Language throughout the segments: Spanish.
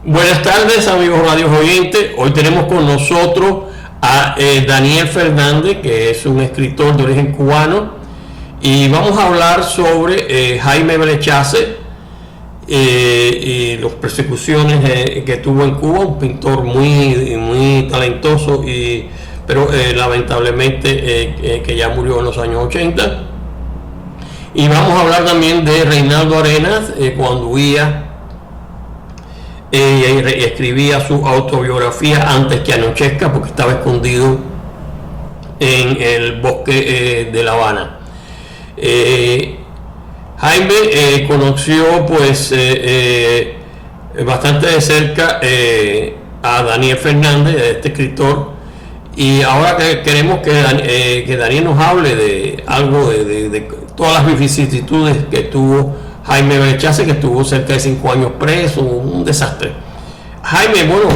Buenas tardes, amigos radios oyentes. Hoy tenemos con nosotros a Daniel Fernández, que es un escritor de origen cubano, y vamos a hablar sobre Jaime Brechace y las persecuciones que tuvo en Cuba, un pintor muy talentoso, pero lamentablemente que ya murió en los años 80. Y vamos a hablar también de Reinaldo Arenas, cuando huía escribía su autobiografía antes que anochezca, porque estaba escondido en el bosque de La Habana. Jaime conoció pues bastante de cerca a Daniel Fernández, este escritor, y ahora queremos que Daniel nos hable de algo de todas las vicisitudes que tuvo Jaime Brechace, que estuvo cerca de 5 años preso, un desastre. Jaime, bueno,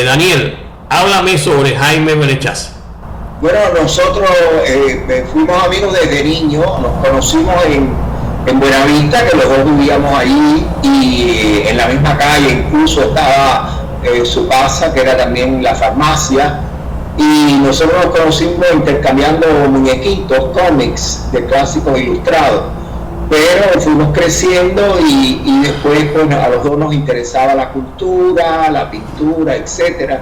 Daniel, háblame sobre Jaime Brechace. Bueno, nosotros fuimos amigos desde niños, nos conocimos en Buenavista, que los dos vivíamos ahí, y en la misma calle incluso estaba su casa, que era también la farmacia, y nosotros nos conocimos intercambiando muñequitos, cómics de clásicos ilustrados. Pero fuimos creciendo y después pues, a los dos nos interesaba la cultura, la pintura, etcétera.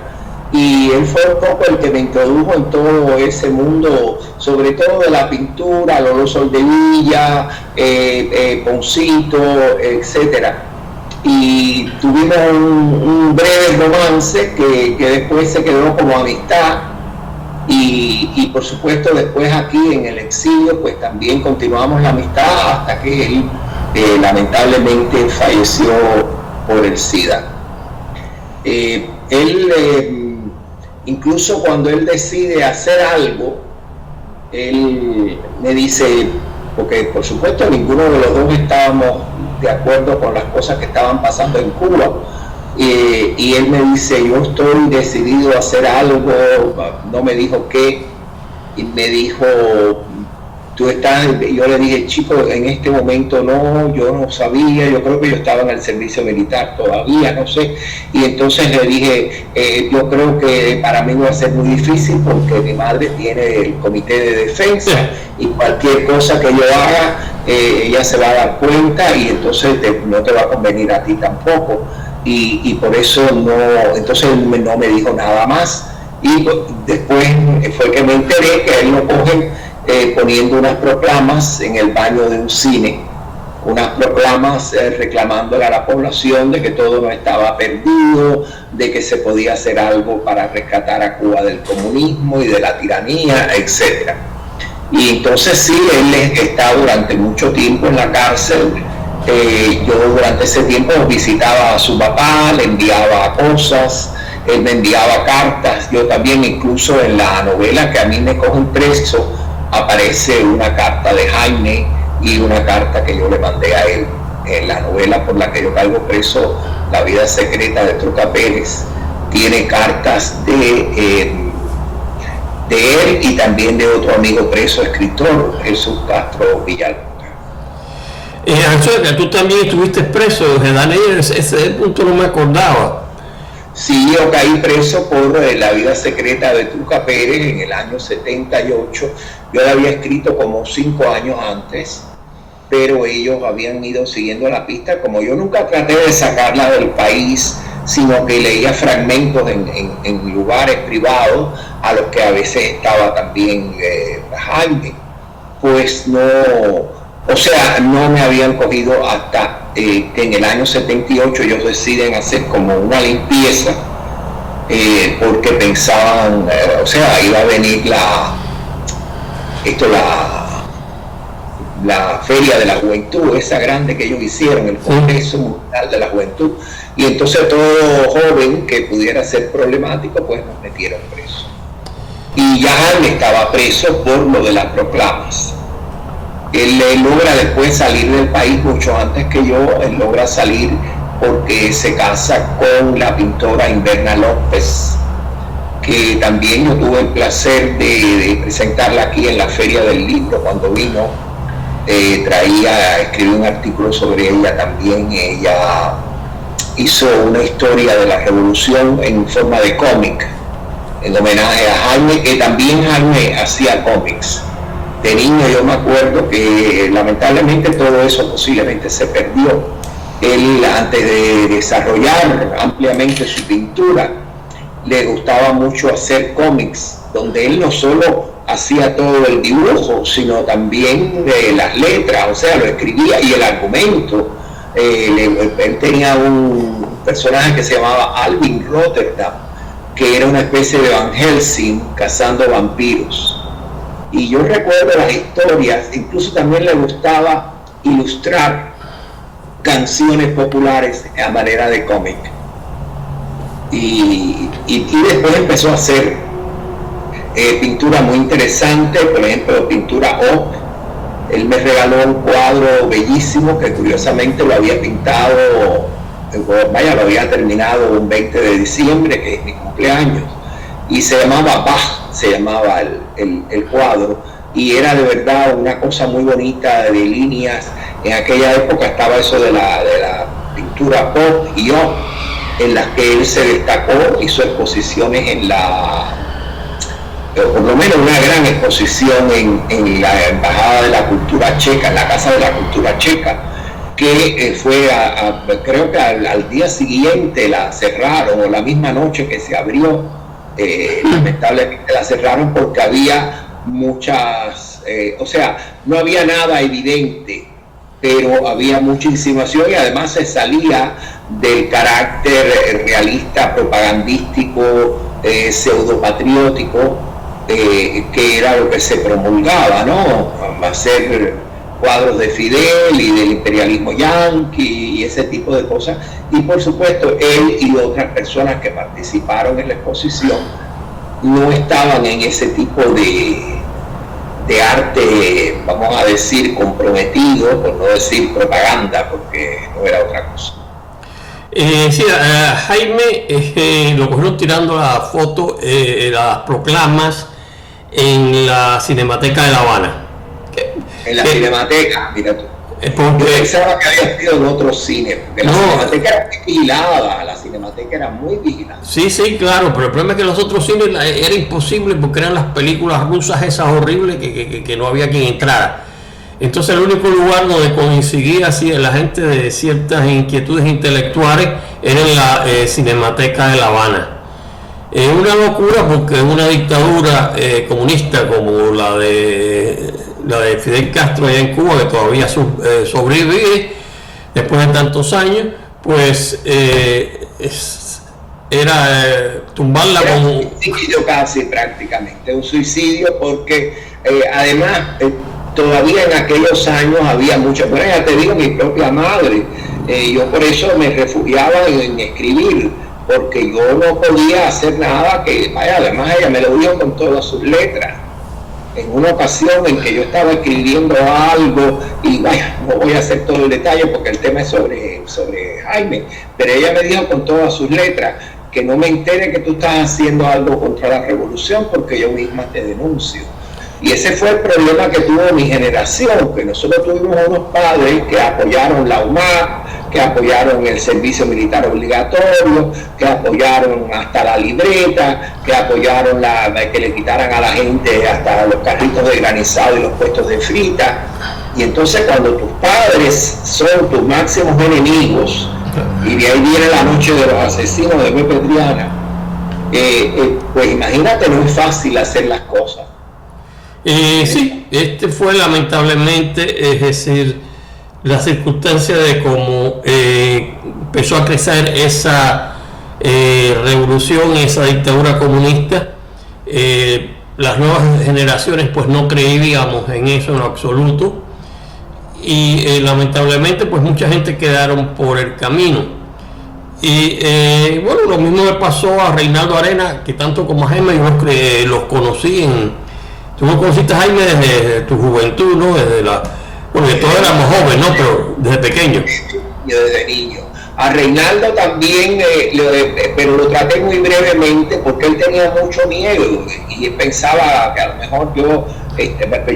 Y él fue un poco el que me introdujo en todo ese mundo, sobre todo de la pintura, Lolo Soldevilla, Poncito, etcétera. Y tuvimos un breve romance que después se quedó como amistad. Y por supuesto después aquí en el exilio pues también continuamos la amistad hasta que él lamentablemente falleció por el SIDA. Incluso cuando él decide hacer algo, él me dice, porque por supuesto ninguno de los dos estábamos de acuerdo con las cosas que estaban pasando en Cuba, y él me dice, yo estoy decidido a hacer algo, no me dijo qué, y me dijo, tú estás, yo le dije, chico, en este momento no, yo no sabía, yo creo que yo estaba en el servicio militar todavía, no sé, y entonces le dije, yo creo que para mí va a ser muy difícil porque mi madre tiene el comité de defensa y cualquier cosa que yo haga, ella se va a dar cuenta y entonces no te va a convenir a ti tampoco. Y por eso entonces no me dijo nada más, y después fue que me enteré que él lo cogen poniendo unas proclamas en el baño de un cine, unas proclamas reclamándole a la población de que todo no estaba perdido, de que se podía hacer algo para rescatar a Cuba del comunismo y de la tiranía, etc. Y entonces sí, él está durante mucho tiempo en la cárcel. Yo durante ese tiempo visitaba a su papá, le enviaba cosas, él me enviaba cartas. Yo también, incluso en la novela que a mí me cogen preso, aparece una carta de Jaime y una carta que yo le mandé a él. En la novela por la que yo caigo preso, La vida secreta de Truca Pérez, tiene cartas de él y también de otro amigo preso, escritor, Jesús Castro Villalba. Anzuela, tú también estuviste preso, Daniel, ese punto no me acordaba. Sí, yo caí preso por La vida secreta de Truca Pérez en el año 78. Yo la había escrito como 5 años antes, pero ellos habían ido siguiendo la pista. Como yo nunca traté de sacarla del país, sino que leía fragmentos en lugares privados a los que a veces estaba también Jaime, pues no me habían cogido hasta que en el año 78 ellos deciden hacer como una limpieza, porque pensaban, iba a venir la Feria de la Juventud, esa grande que ellos hicieron, el Congreso Mundial de la Juventud, y entonces todo joven que pudiera ser problemático, pues nos metieron preso. Y ya Jaime estaba preso por lo de las proclamas. Él logra después salir del país mucho antes que yo. Él logra salir porque se casa con la pintora Inverna López, que también yo tuve el placer de presentarla aquí en la Feria del Libro cuando vino. Escribí un artículo sobre ella también. Ella hizo una historia de la revolución en forma de cómic, en homenaje a Jaime, que también Jaime hacía cómics. De niño yo me acuerdo que lamentablemente todo eso posiblemente se perdió. Él, antes de desarrollar ampliamente su pintura, le gustaba mucho hacer cómics, donde él no solo hacía todo el dibujo, sino también las letras, o sea, lo escribía y el argumento. Él tenía un personaje que se llamaba Alvin Rotterdam, que era una especie de Van Helsing cazando vampiros. Y yo recuerdo las historias, incluso también le gustaba ilustrar canciones populares a manera de cómic. Y después empezó a hacer pintura muy interesante, por ejemplo, pintura op. Él me regaló un cuadro bellísimo que curiosamente lo había pintado, lo había terminado un 20 de diciembre, que es mi cumpleaños, y se llamaba Bach, se llamaba el cuadro, y era de verdad una cosa muy bonita de líneas. En aquella época estaba eso de la pintura pop y op, en las que él se destacó, hizo exposiciones por lo menos una gran exposición en la Embajada de la Cultura Checa, en la Casa de la Cultura Checa, que fue creo que al día siguiente la cerraron, o la misma noche que se abrió. Lamentablemente la cerraron porque había muchas, o sea, no había nada evidente, pero había mucha insinuación, y además se salía del carácter realista, propagandístico, pseudopatriótico, que era lo que se promulgaba, ¿no? Hacer cuadros de Fidel y del imperialismo yanqui y ese tipo de cosas. Y por supuesto él y otras personas que participaron en la exposición no estaban en ese tipo de arte, vamos a decir, comprometido, por no decir propaganda, porque no era otra cosa. Sí, Jaime lo cogieron tirando la foto, las proclamas en la Cinemateca de La Habana. En la Cinemateca, mira tú. Porque, yo pensaba que había sido en otro cine, porque la Cinemateca era muy vigilada, la Cinemateca era muy vigilada. Sí, claro, pero el problema es que los otros cines era imposible porque eran las películas rusas esas horribles que no había quien entrara. Entonces el único lugar donde coincidía así la gente de ciertas inquietudes intelectuales era en la Cinemateca de La Habana. Es una locura porque es una dictadura comunista como la de Fidel Castro allá en Cuba, que todavía sobrevive después de tantos años, pues era tumbarla era como... un suicidio casi prácticamente, un suicidio porque además... todavía en aquellos años había muchas, bueno, ya te digo, mi propia madre, yo por eso me refugiaba en escribir, porque yo no podía hacer nada que, vaya, además ella me lo dijo con todas sus letras. En una ocasión en que yo estaba escribiendo algo, y vaya, no voy a hacer todo el detalle porque el tema es sobre Jaime, pero ella me dijo con todas sus letras que no me entere que tú estás haciendo algo contra la revolución porque yo misma te denuncio. Y ese fue el problema que tuvo mi generación, que nosotros tuvimos unos padres que apoyaron la UMAC, que apoyaron el servicio militar obligatorio, que apoyaron hasta la libreta, que apoyaron que le quitaran a la gente hasta los carritos de granizado y los puestos de frita. Y entonces cuando tus padres son tus máximos enemigos, y de ahí viene la noche de los asesinos de Pepe Triana, pues imagínate, no es fácil hacer las cosas. Sí, fue lamentablemente, es decir, la circunstancia de cómo empezó a crecer esa revolución, esa dictadura comunista. Las nuevas generaciones pues no creíamos en eso en lo absoluto, y lamentablemente pues mucha gente quedaron por el camino. Y bueno, lo mismo le pasó a Reinaldo Arenas, que tanto como a Jaime yo los conocí tú no conociste a Jaime desde tu juventud, ¿no? Porque todos éramos jóvenes, ¿no? Pero desde pequeño. Yo desde niño. A Reinaldo también, pero lo traté muy brevemente porque él tenía mucho miedo y pensaba que a lo mejor yo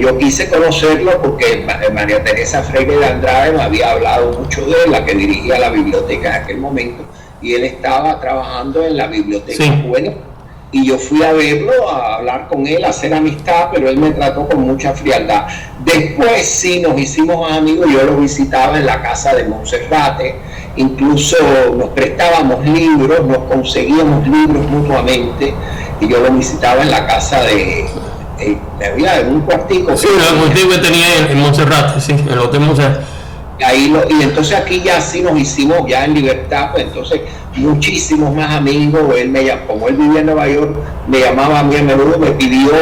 Yo quise conocerlo porque María Teresa Freire de Andrade me había hablado mucho de él, la que dirigía la biblioteca en aquel momento, y él estaba trabajando en la biblioteca juvenil. Y yo fui a verlo, a hablar con él, a hacer amistad, pero él me trató con mucha frialdad. Después sí nos hicimos amigos, yo lo visitaba en la casa de Monserrate, incluso nos prestábamos libros, nos conseguíamos libros mutuamente, y yo lo visitaba en la casa había en un cuartico. Sí, el cuartico que tenía en Monserrate, sí, en el Hotel Monserrate. Y entonces aquí ya sí nos hicimos ya en libertad, pues entonces muchísimos más amigos. Él como él vivía en Nueva York, me llamaba a mí a menudo, me pidió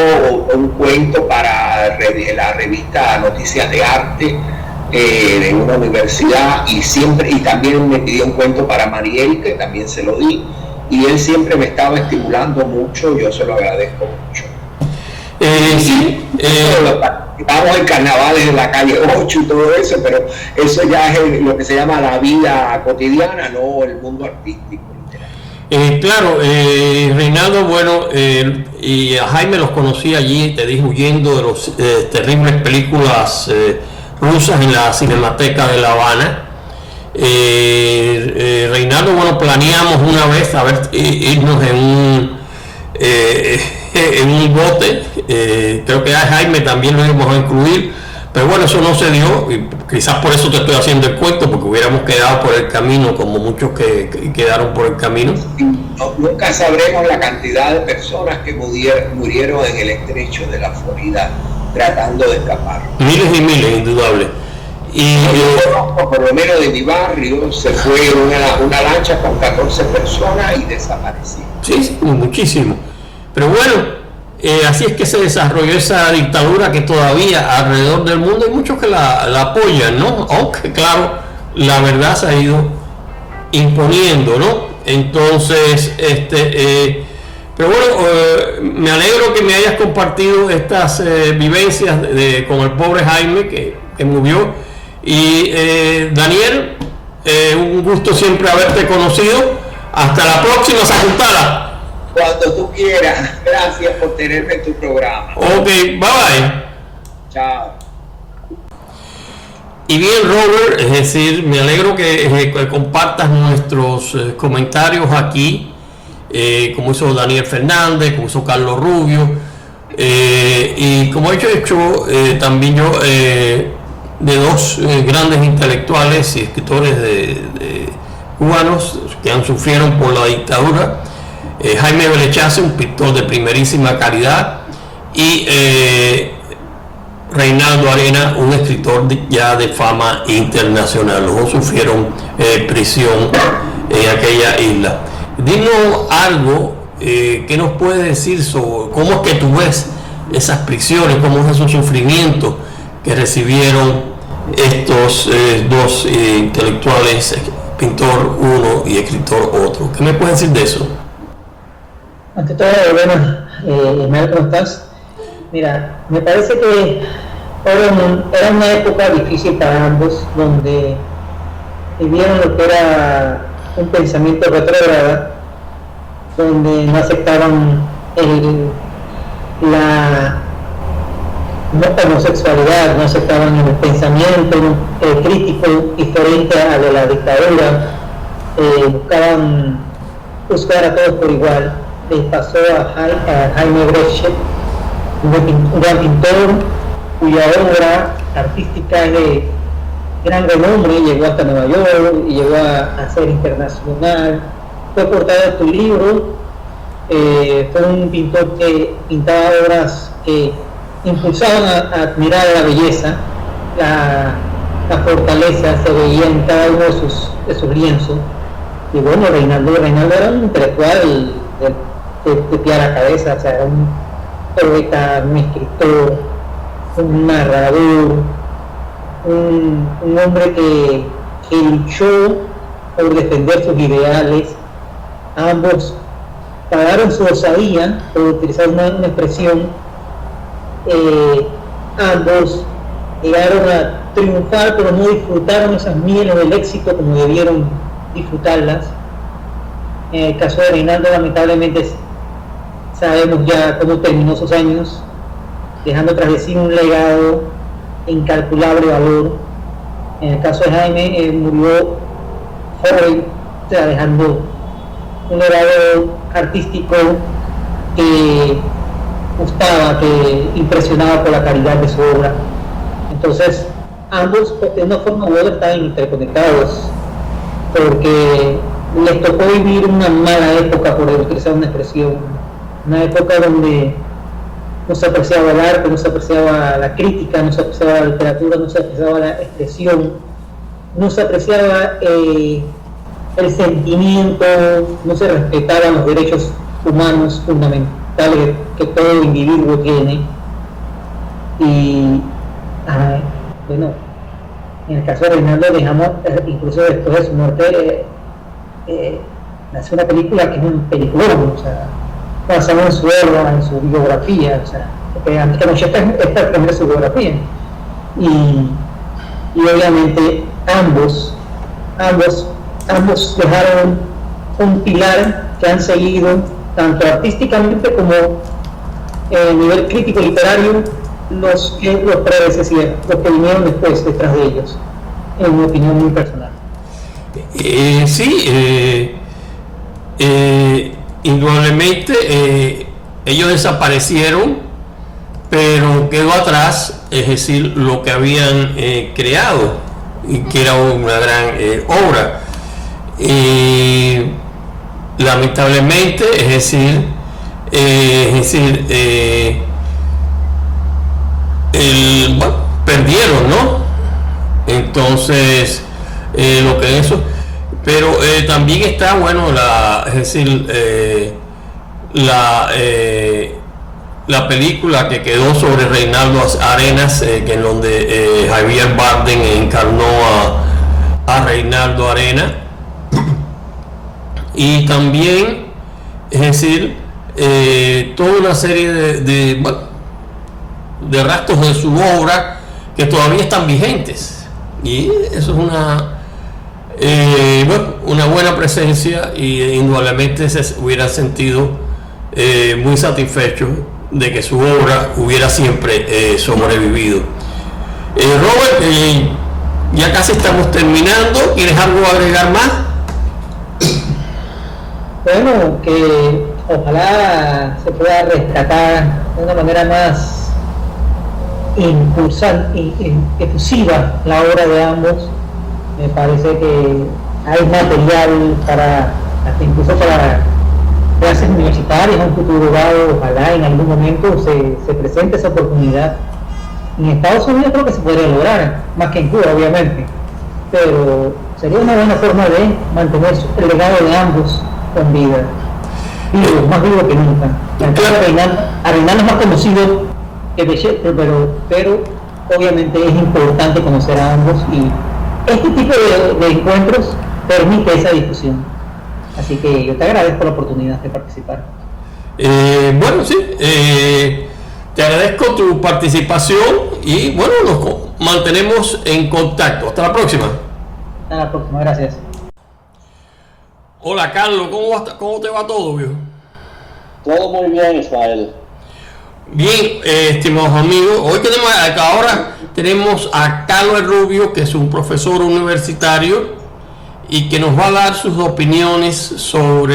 un cuento para la revista Noticias de Arte de una universidad, y también me pidió un cuento para Mariel, que también se lo di, y él siempre me estaba estimulando mucho, yo se lo agradezco mucho. Vamos en carnavales de la calle 8 y todo eso, pero eso ya es lo que se llama la vida cotidiana, no el mundo artístico. Claro, Reinaldo, bueno, y a Jaime los conocí allí, te dije, huyendo de los terribles películas rusas en la Cinemateca de La Habana. Reinaldo, bueno, planeamos una vez irnos en un bote, creo que a Jaime también lo íbamos a incluir, pero bueno, eso no se dio, y quizás por eso te estoy haciendo el cuento, porque hubiéramos quedado por el camino, como muchos que quedaron por el camino. Nunca sabremos la cantidad de personas que murieron en el estrecho de la Florida tratando de escapar. Miles y miles, indudable. Y por lo menos de mi barrio se fue una lancha con 14 personas y desapareció. Sí, muchísimo. Pero bueno, así es que se desarrolló esa dictadura que todavía alrededor del mundo hay muchos que la apoyan, ¿no? Aunque claro, la verdad se ha ido imponiendo, ¿no? Entonces, pero bueno, me alegro que me hayas compartido estas vivencias con el pobre Jaime que murió. Y Daniel, un gusto siempre haberte conocido. Hasta la próxima, Sajuntala. Cuando tú quieras. Gracias por tenerme en tu programa. Ok, bye bye. Chao. Y bien, Robert, es decir, me alegro que compartas nuestros comentarios aquí, como hizo Daniel Fernández, como hizo Carlos Rubio, y como he hecho también yo, de dos grandes intelectuales y escritores de cubanos que sufrieron por la dictadura. Jaime Belechaze, un pintor de primerísima calidad, y Reinaldo Arena, un escritor ya de fama internacional. Los dos sufrieron prisión en aquella isla. Dinos algo que nos puedes decir sobre cómo es que tú ves esas prisiones, cómo es esos sufrimientos que recibieron estos dos intelectuales, pintor uno y escritor otro. ¿Qué me puedes decir de eso? Ante todo, bueno, Ismael, ¿cómo estás? Mira, me parece que era una época difícil para ambos, donde vivieron lo que era un pensamiento retrógrado, donde no aceptaban la homosexualidad, no aceptaban el pensamiento crítico diferente a de la dictadura, buscaban juzgar a todos por igual. Les pasó a Jaime Belechaze, un gran pintor cuya obra artística es de gran renombre, llegó hasta Nueva York y llegó a ser internacional, fue portada de tu libro. Fue un pintor que pintaba obras que impulsaban a admirar la belleza, la fortaleza se veía en cada uno de sus lienzos. Y bueno, Reinaldo era un intelectual de pie a la cabeza, o sea, era un poeta, un escritor, un narrador, un hombre que luchó por defender sus ideales. Ambos pagaron su osadía, por utilizar una expresión. Ambos llegaron a triunfar, pero no disfrutaron esas mieles del éxito como debieron disfrutarlas. En el caso de Reinaldo, lamentablemente sabemos ya cómo terminó sus años. dejando tras de sí un legado de incalculable valor. En el caso de Jaime, murió joven, o sea, dejando un legado artístico que gustaba, que impresionaba por la calidad de su obra. Entonces, ambos, de una forma u otra, estaban interconectados, porque les tocó vivir una mala época, por utilizar una expresión, una época donde no se apreciaba el arte, no se apreciaba la crítica, no se apreciaba la literatura, no se apreciaba la expresión, no se apreciaba el sentimiento, no se respetaban los derechos humanos fundamentales que todo individuo tiene. Y bueno, en el caso de Reinaldo dejamos, incluso después de su muerte, nace una película que es un peliculón, o sea, basado en su obra, en su biografía, o sea, porque esta es primero su biografía, y obviamente ambos dejaron un pilar que han seguido tanto artísticamente como a nivel crítico literario los predecesores, los que vinieron después detrás de ellos, en mi opinión muy personal. Indudablemente ellos desaparecieron, pero quedó atrás, es decir, lo que habían creado, y que era una gran obra. Lamentablemente, perdieron, ¿no? Entonces, lo que eso, pero también está, bueno, la película que quedó sobre Reinaldo Arenas, que en donde Javier Bardem encarnó a Reinaldo Arenas, y también, toda una serie de rastros de su obra que todavía están vigentes, y eso es una buena presencia, y indudablemente se hubiera sentido muy satisfecho de que su obra hubiera siempre sobrevivido. Robert, ya casi estamos terminando. ¿Quieres algo agregar más? Bueno, que ojalá se pueda rescatar de una manera más efusiva la obra de ambos. Me parece que hay material hasta incluso para clases universitarias en un futuro dado. Ojalá en algún momento se presente esa oportunidad. En Estados Unidos creo que se podría lograr, más que en Cuba, obviamente, pero sería una buena forma de mantener el legado de ambos con vida, más vivo que nunca. Reinaldo es más conocido que Bechet, pero obviamente es importante conocer a ambos, y este tipo de encuentros permite esa discusión. Así que yo te agradezco la oportunidad de participar. Bueno, sí, te agradezco tu participación, y bueno, nos mantenemos en contacto. Hasta la próxima. Hasta la próxima, gracias. Hola Carlos, ¿cómo te va todo, viejo? Todo muy bien, Ismael. Bien, estimados amigos, ahora tenemos a Carlos Rubio, que es un profesor universitario y que nos va a dar sus opiniones sobre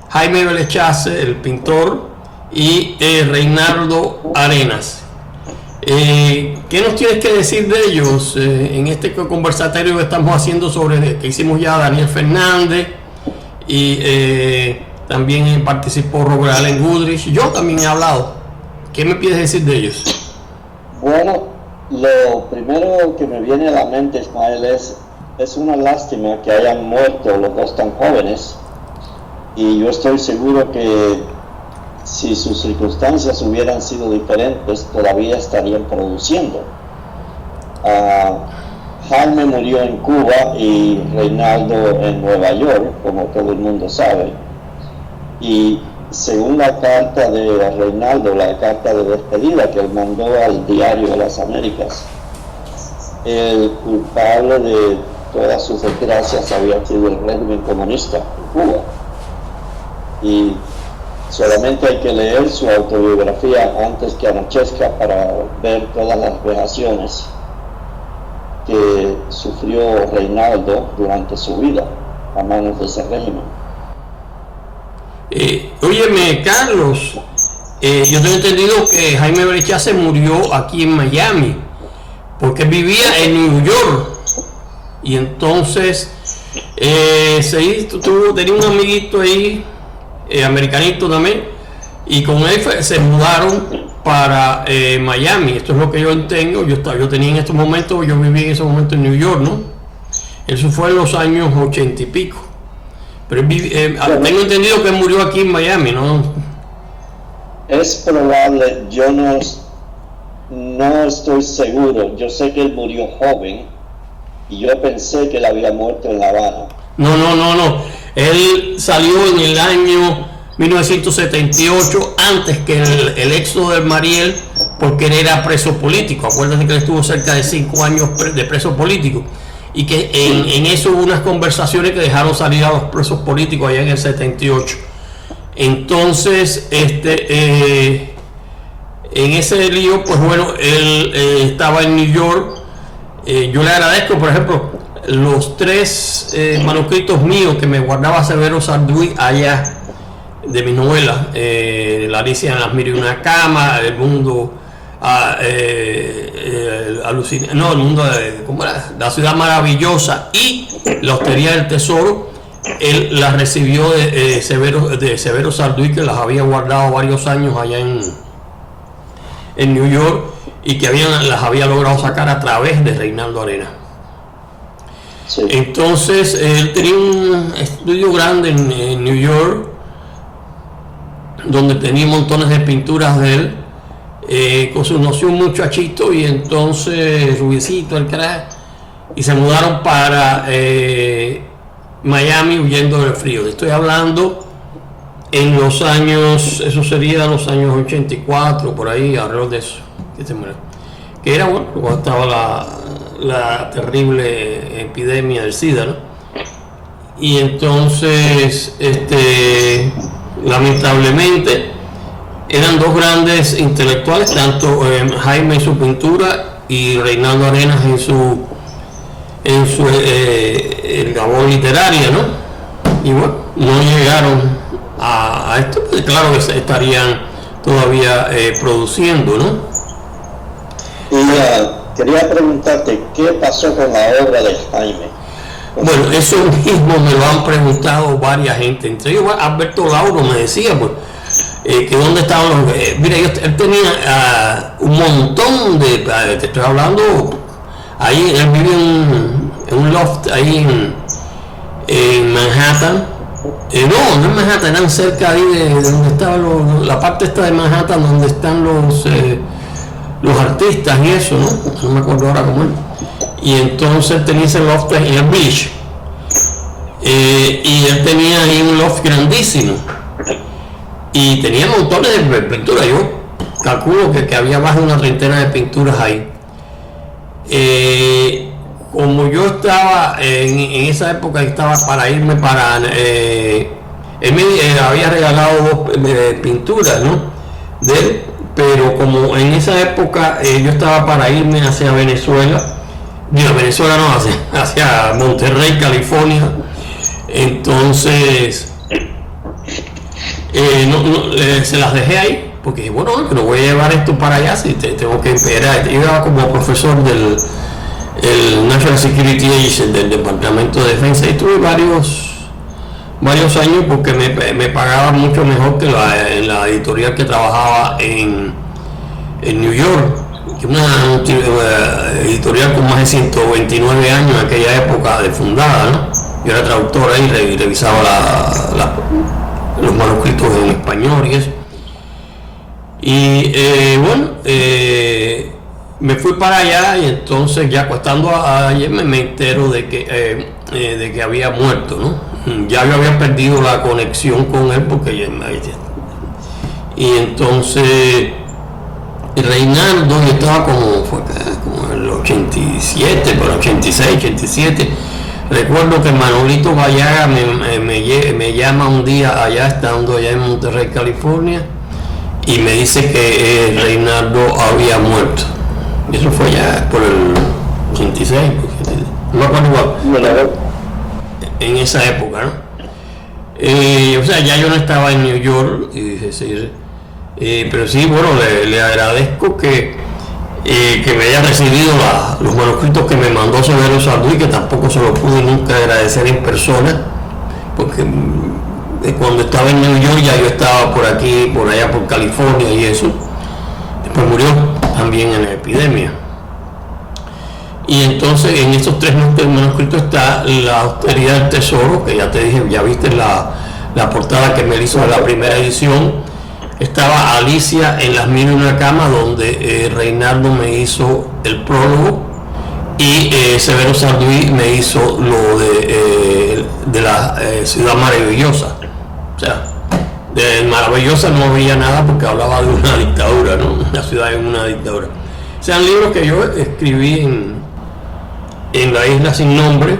Jaime Belechaze, el pintor, y Reinaldo Arenas. ¿Qué nos tienes que decir de ellos en este conversatorio que estamos haciendo que hicimos ya Daniel Fernández, y también participó Robert Allen Goodrich? Yo también he hablado. ¿Qué me pides decir de ellos? Bueno, lo primero que me viene a la mente, Ismael, es una lástima que hayan muerto los dos tan jóvenes, y yo estoy seguro que si sus circunstancias hubieran sido diferentes, todavía estarían produciendo. Jaime murió en Cuba y Reinaldo en Nueva York, como todo el mundo sabe, y según la carta de Reinaldo, la carta de despedida que él mandó al Diario de las Américas, el culpable de todas sus desgracias había sido el régimen comunista en Cuba. Y Solamente hay que leer su autobiografía antes que anochezca para ver todas las vejaciones que sufrió Reinaldo durante su vida a manos de ese régimen. Óyeme, Carlos, yo tengo entendido que Jaime Berechá se murió aquí en Miami, porque vivía en New York, y entonces tenía un amiguito ahí, americanito también, y con él se mudaron para Miami. Esto es lo que yo tengo. Yo tenía en estos momentos, yo viví en ese momento en New York, ¿no? Eso fue en los años 80 y pico. Pero tengo entendido que murió aquí en Miami, ¿no? Es probable, yo no estoy seguro. Yo sé que él murió joven y yo pensé que él había muerto en La Habana. No. Él salió en el año 1978, antes que el éxodo del Mariel, porque él era preso político. Acuérdense que él estuvo cerca de 5 años de preso político, y que en eso hubo unas conversaciones que dejaron salir a los presos políticos allá en el 78. Entonces, en ese lío, pues bueno, él estaba en New York. Yo le agradezco, por ejemplo, los 3 manuscritos míos que me guardaba Severo Sarduy allá, de mi novela, La Alicia en las Mil y una Cama, El Mundo el mundo ¿cómo era? La Ciudad Maravillosa y La Hostería del Tesoro. Él las recibió de Severo Sarduy, que las había guardado varios años allá en New York, y que las había logrado sacar a través de Reinaldo Arenas. Sí. Entonces él tenía un estudio grande en New York, donde tenía montones de pinturas de él. Conoció un muchachito, y entonces Rubicito, el crack, y se mudaron para Miami, huyendo del frío. Estoy hablando en los años, eso sería los años 84, por ahí, alrededor de eso, que era bueno, cuando estaba la terrible epidemia del SIDA, ¿no? Y entonces, lamentablemente, eran 2 grandes intelectuales, tanto Jaime en su pintura y Reinaldo Arenas en su labor literaria, ¿no? Y bueno, no llegaron a esto, pues claro que estarían todavía produciendo, ¿no? Y quería preguntarte, ¿qué pasó con la obra de Jaime? Bueno, eso mismo me lo han preguntado varias gente, entre ellos Alberto Lauro me decía, pues, que dónde estaban los... mira, él tenía un montón de... te estoy hablando, ahí él vivía en un loft ahí en Manhattan. No en Manhattan, eran cerca ahí de donde estaba la parte esta de Manhattan, donde están los artistas y eso, no me acuerdo ahora cómo es. Y entonces tenía ese loft en el beach, y él tenía ahí un loft grandísimo, y tenía montones de pinturas. Yo calculo que había más de una treintena de pinturas ahí. Como yo estaba en esa época, estaba para irme para... él me había regalado 2 pinturas, ¿no?, de él, pero como en esa época yo estaba para irme hacia Venezuela, hacia Monterrey, California, entonces se las dejé ahí, porque bueno, no voy a llevar esto para allá si tengo que esperar. Yo iba como profesor del National Security Agency, del Departamento de Defensa, y tuve varios años, porque me pagaba mucho mejor que en la editorial que trabajaba en New York, que una editorial con más de 129 años en aquella época de fundada, ¿no? Yo era traductor ahí, revisaba los manuscritos en español y eso. Y bueno, me fui para allá, y entonces ya estando ayer me entero de que había muerto, ¿no? Ya yo había perdido la conexión con él, porque y entonces Reinaldo, yo estaba como en el 87, por 86, 87, Recuerdo que Manolito Vallaga me llama un día allá, estando allá en Monterrey, California, y me dice que Reinaldo había muerto. Y eso fue ya por el 86, no me acuerdo igual, en esa época, ¿no? O sea, ya yo no estaba en New York, pero sí, bueno, le agradezco que me haya recibido los manuscritos que me mandó Severo Sarduy, que tampoco se lo pude nunca agradecer en persona, porque cuando estaba en New York ya yo estaba por aquí, por allá por California y eso. Después murió también en la epidemia. Y entonces en estos 3 manuscritos está la Austeridad del Tesoro, que ya te dije, ya viste la portada que me hizo de la primera edición. Estaba Alicia en las mil y una camas, donde Reinaldo me hizo el prólogo, y Severo Sarduy me hizo lo de la ciudad maravillosa. O sea, de maravillosa no había nada porque hablaba de una dictadura, ¿no? La ciudad en una dictadura. O sea, libros que yo escribí en La Isla Sin Nombre,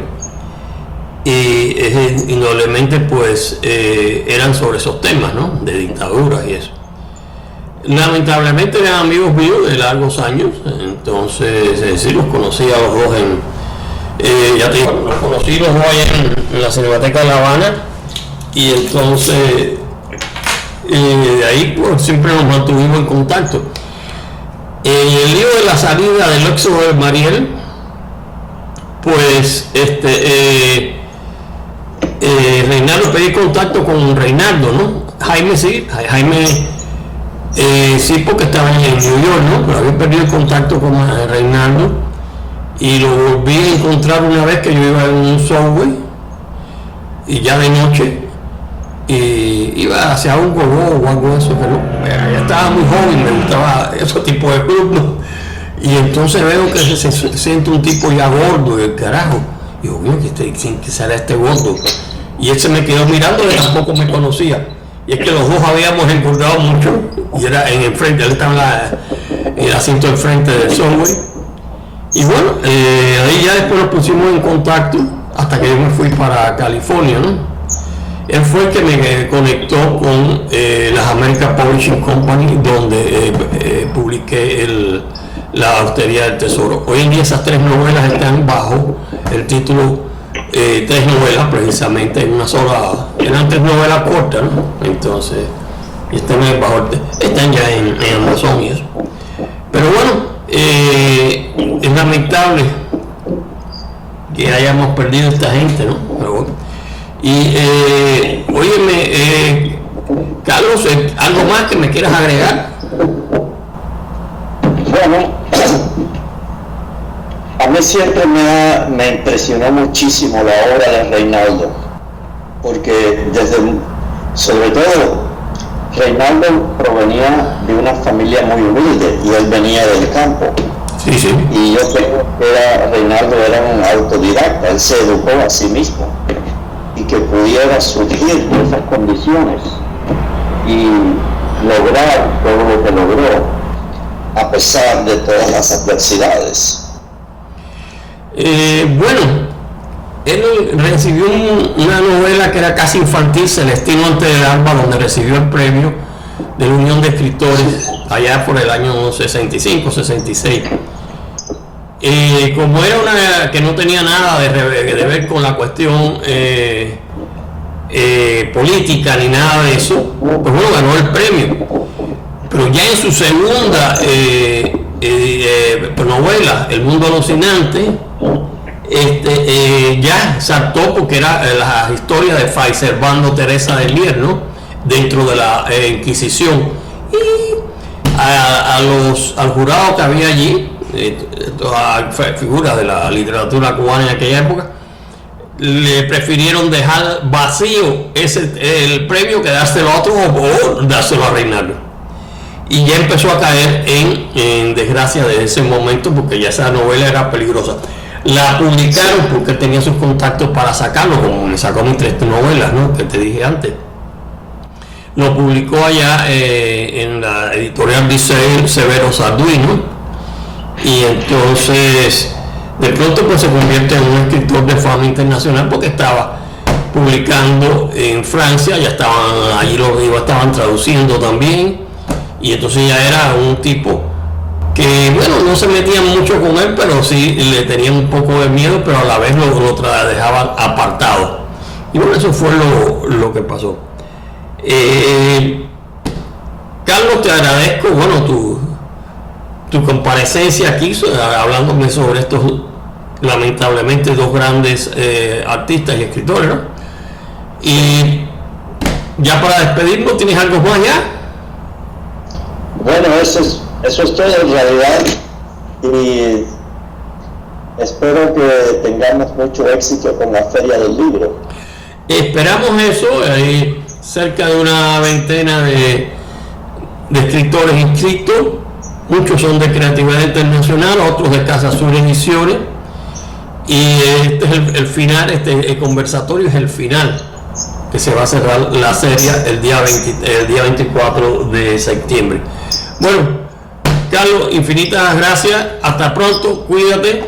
y indudablemente pues eran sobre esos temas, ¿no? De dictaduras y eso. Lamentablemente eran amigos míos de largos años, entonces sí los conocí a los dos ya te digo, los conocí los dos allá en la Cinemateca de La Habana, y entonces de ahí pues siempre nos mantuvimos en contacto. El libro de la salida del éxodo de Mariel, pues Reinaldo, pedí contacto con Reinaldo, ¿no? Jaime sí, sí, porque estaba en New York, ¿no? Pero había perdido el contacto con Reinaldo, y lo volví a encontrar una vez que yo iba en un subway, y ya de noche, y iba hacia un Gogó o algo de eso, pero ya estaba muy joven, me gustaba ese tipo de club, ¿no? Y entonces veo que se siente un tipo ya gordo, el carajo. Y digo, mira, que sale este gordo. Y él se me quedó mirando, y tampoco me conocía. Y es que los dos habíamos engordado mucho, y era en el frente, él estaba en el asiento del frente del subway. Y bueno, ahí ya después nos pusimos en contacto, hasta que yo me fui para California, ¿no? Él fue el que me conectó con las American Publishing Company, donde publiqué la Austeridad del Tesoro. Hoy en día esas 3 novelas están bajo el título 3 novelas, precisamente en una sola. Eran 3 novelas cortas, ¿no? Entonces, están ya en Amazon y eso. Pero bueno, es lamentable que hayamos perdido a esta gente, ¿no? Pero bueno. Y óyeme, Carlos, ¿algo más que me quieras agregar? Bueno, a mí siempre me impresionó muchísimo la obra de Reinaldo, porque sobre todo, Reinaldo provenía de una familia muy humilde y él venía del campo. Sí, sí. Y yo creo que Reinaldo era un autodidacta, él se educó a sí mismo, y que pudiera surgir de esas condiciones y lograr todo lo que logró a pesar de todas las adversidades. Bueno, él recibió una novela que era casi infantil, Celestino antes del alba, donde recibió el premio de la Unión de Escritores allá por el año 65, 66. Como era una que no tenía nada de ver con la cuestión política ni nada de eso, pues bueno, ganó el premio. Pero ya en su segunda novela, El Mundo Alucinante, ya saltó, porque era la historia de Fray Servando Teresa de Lier, ¿no? Dentro de la Inquisición. Y al jurado que había allí, todas figuras de la literatura cubana en aquella época, le prefirieron dejar vacío el premio que dárselo a otro o dárselo a Reinaldo. Y ya empezó a caer en desgracia desde ese momento, porque ya esa novela era peligrosa. La publicaron porque tenía sus contactos para sacarlo, como me sacó mis 3 novelas, ¿no? Que te dije antes. Lo publicó allá en la editorial Dice Severo Sarduy, ¿no? Y entonces de pronto pues se convierte en un escritor de fama internacional porque estaba publicando en Francia, ya estaban allí los libros, estaban traduciendo también, y entonces ya era un tipo que, bueno, no se metían mucho con él, pero sí le tenían un poco de miedo, pero a la vez lo dejaban apartado. Y bueno, eso fue lo que pasó. Carlos, te agradezco, bueno, tu comparecencia aquí, hablándome sobre estos, lamentablemente, dos grandes artistas y escritores, ¿no? Y ya para despedirnos, ¿tienes algo más ya? Bueno, eso es todo en realidad, y espero que tengamos mucho éxito con la Feria del Libro. Esperamos eso. Hay cerca de una veintena de escritores inscritos, muchos son de Creatividad Internacional, otros de Casa Azul Ediciones, y este es el final, el conversatorio es el final, que se va a cerrar la serie el día 24 de septiembre. Bueno, Carlos, infinitas gracias, hasta pronto, cuídate.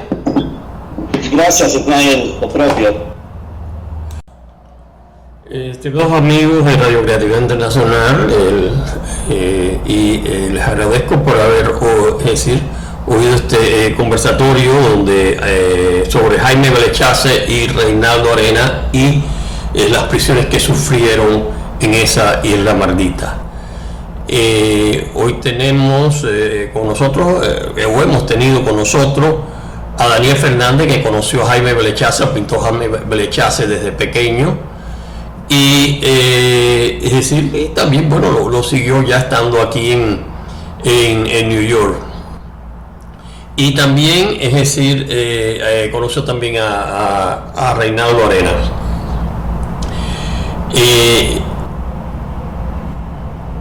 Gracias, Ismael, lo propio. Estimados amigos de Radio Creatividad Internacional, y les agradezco por haber oído este conversatorio donde sobre Jaime Belechaze y Reinaldo Arenas y las prisiones que sufrieron en esa y en La Mardita. Hoy tenemos con nosotros, o hemos tenido con nosotros, a Daniel Fernández, que conoció a Jaime Belechaze, pintó a Jaime Belechaze desde pequeño. Y es decir, y también, bueno, lo siguió ya estando aquí en New York. Y también, es decir, conoció también a Reinaldo Arenas.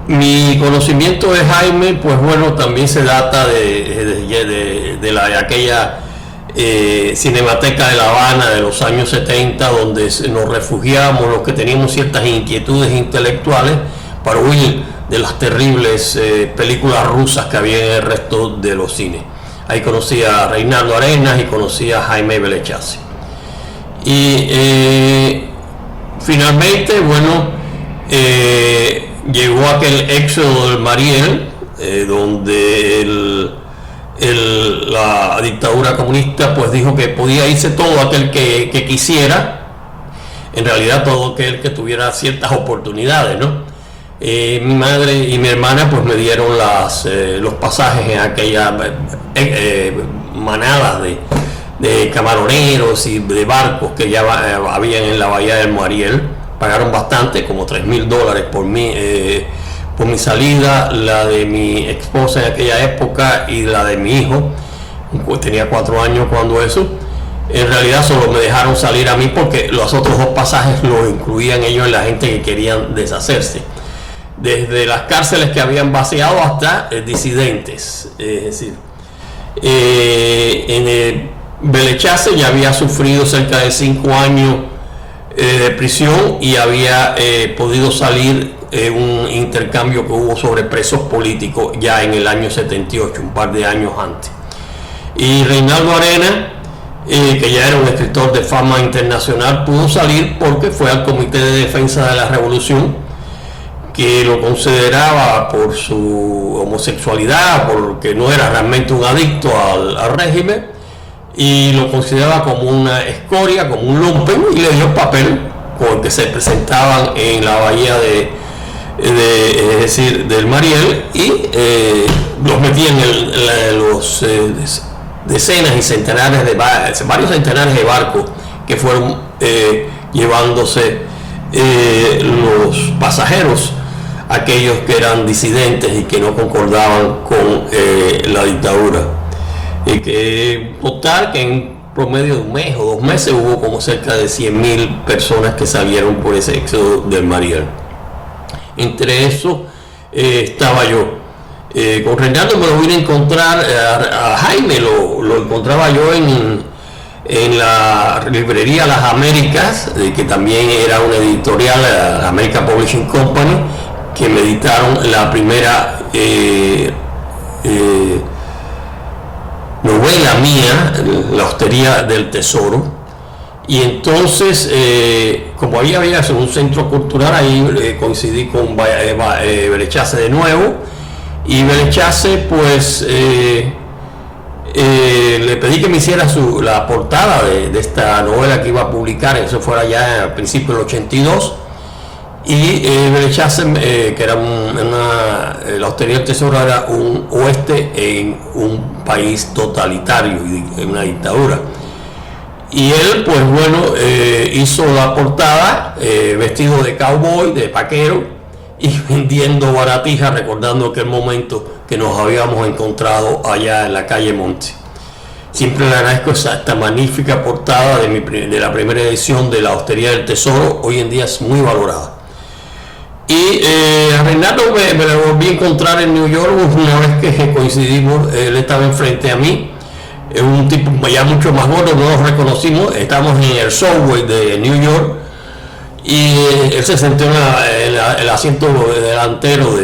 Mi conocimiento de Jaime, pues bueno, también se data de aquella Cinemateca de La Habana de los años 70, donde nos refugiamos los que teníamos ciertas inquietudes intelectuales para huir de las terribles películas rusas que había en el resto de los cines. Ahí conocí a Reinaldo Arenas y conocí a Jaime Belechaze. Y finalmente, bueno, llegó aquel éxodo del Mariel, donde la dictadura comunista pues dijo que podía irse todo aquel que quisiera, en realidad todo aquel que tuviera ciertas oportunidades, ¿no? Mi madre y mi hermana pues me dieron los pasajes en aquella manadas de camaroneros y de barcos que ya habían en la bahía del Mariel. Pagaron bastante, como $3,000 por mi salida, la de mi esposa en aquella época y la de mi hijo, pues tenía 4 años cuando eso. En realidad solo me dejaron salir a mí porque los otros 2 pasajes los incluían ellos en la gente que querían deshacerse, desde las cárceles que habían vaciado hasta disidentes. Es decir, Belechaze ya había sufrido cerca de 5 años de prisión y había podido salir un intercambio que hubo sobre presos políticos ya en el año 78, un par de años antes. Y Reinaldo Arenas, que ya era un escritor de fama internacional, pudo salir porque fue al Comité de Defensa de la Revolución, que lo consideraba por su homosexualidad, porque no era realmente un adicto al régimen, y lo consideraba como una escoria, como un lumpen, y le dio papel con el que se presentaban en la bahía es decir, del Mariel, y los metían en los decenas y centenares varios centenares de barcos que fueron llevándose los pasajeros, aquellos que eran disidentes y que no concordaban con la dictadura. Y que total, que en promedio de un mes o 2 meses hubo como cerca de 100,000 personas que salieron por ese éxodo del Mariel. Entre eso estaba yo. Con Reinaldo me lo vine a encontrar, a Jaime lo encontraba yo en la librería Las Américas, que también era una editorial, la American Publishing Company, que me editaron la primera novela mía, La Hostería del Tesoro. Y entonces, como había un centro cultural, ahí coincidí con Belechaze de nuevo, y Belechaze pues le pedí que me hiciera la portada de esta novela que iba a publicar. Eso fuera ya al principio del 82, y Belechaze, que era La Hostería del Tesoro era un oeste en un país totalitario y en una dictadura. Y él, pues bueno, hizo la portada vestido de cowboy, de vaquero, y vendiendo baratijas, recordando aquel momento que nos habíamos encontrado allá en la calle Monte. Siempre le agradezco esta magnífica portada de la primera edición de La Hostería del Tesoro. Hoy en día es muy valorada. Y a Reinaldo me lo volví a encontrar en New York una vez que coincidimos. Él estaba enfrente a mí. Es un tipo ya mucho más gordo, no nos reconocimos. Estamos en el subway de New York y él se sentó en el asiento delantero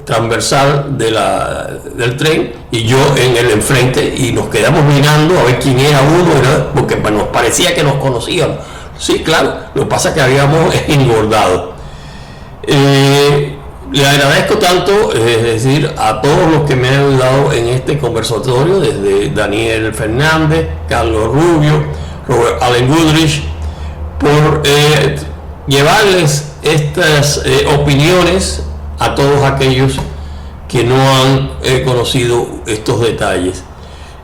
transversal del tren, y yo en el enfrente, y nos quedamos mirando a ver quién era uno, ¿verdad? Porque nos parecía que nos conocíamos. Sí, claro, lo que pasa es que habíamos engordado. Le agradezco tanto, es decir, a todos los que me han ayudado en este conversatorio, desde Daniel Fernández, Carlos Rubio, Robert Allen Goodrich, por llevarles estas opiniones a todos aquellos que no han conocido estos detalles.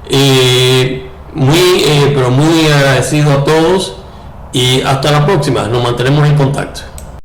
Pero muy agradecido a todos, y hasta la próxima. Nos mantenemos en contacto.